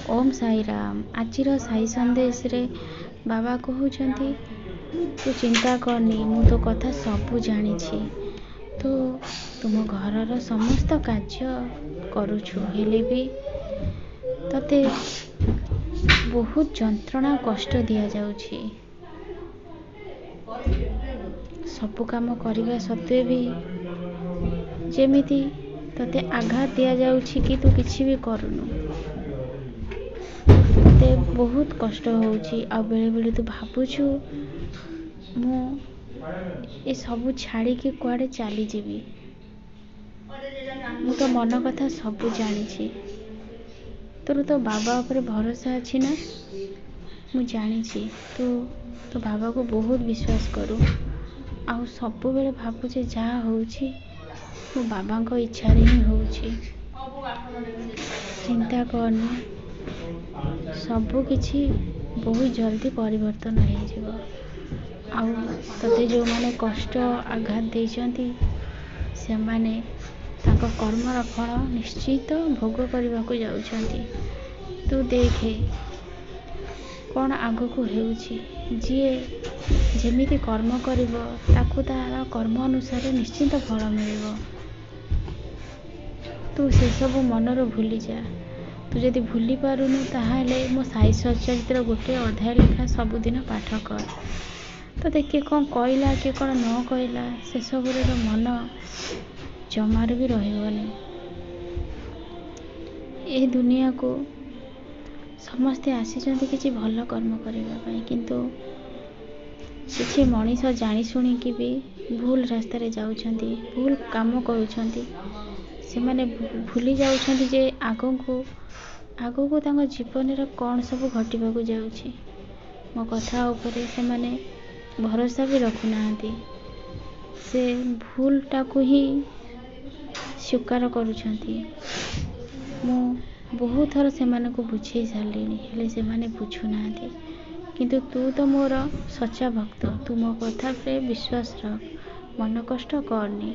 ओम साई राम। आजिर साई संदेश रे बाबा कहउछंती तू चिंता करनी, मु तो कथा सबू जानी। तू तुम घरर समस्त कार्य करुछु, हेले भी तते बहुत जंत्रणा कष्ट दिया जाउछि। सबु काम करने सत्वे भी जेमिति तते आघात दिया जाउछि कि तू किछि भी करुनु, तते बहुत कष्ट होउछि। आ बेले बेले तू भाबुछु मु ए सबु छाड़ी के कुआडे चली जीवी। मु तो मन कथा सबू जानी। तोर तो बाबा ऊपर भरोसा अछि ना? मु जानी तू तो बाबा को बहुत विश्वास करू। आ सबु बेले भाबु जे जहाँ होउछि मो बाबा को इच्छा रे ही होउछि। चिंता करनी, सबु किछि बहुत जल्दी परिवर्तन हो जिवो। आउ तते जो माने कष्ट आघात देइचंती से माने ताको कर्मर फल निश्चित भोग करबा को जाउछंती। तू देखे कौन आगो को हेउछि, जिए जेमिति कर्म करिवो ताकू तार कर्म अनुसार निश्चित फल मिलिवो। तू से सब मनर भूली जा। तू जदि भूली पारुनु ताहाले मो साई सच्चरित्र गोटे अध्याय लेखा सबुदिन पाठ कर। तो देखिए कौन कहला कि कौन न कहला से सब मन जमार भी रहिबनी। ए दुनिया को समस्ते आसीचंती किछि भल कर्म करिबा पई, किंतु किछि मनीष जानी शुणी कि भी भूल रास्ता रे जाउछंती, भूल काम करूछंती। से माने भूली जाउछंती जे आगो को तांको जीवन रे कौन सब घटिबा को जाउछि। मो कथा ऊपर से माने भरोसा भी रखु नाहंती। से भूल टाकू ही स्वीकार करूछंती। मु बहुत थर से माने को बुझे सारलिनी, हेले से माने बुझु नाहंती। किंतु तू तो मोर सच्चा भक्त, तू मो कथा पे विश्वास रख, मन कष्ट करनी।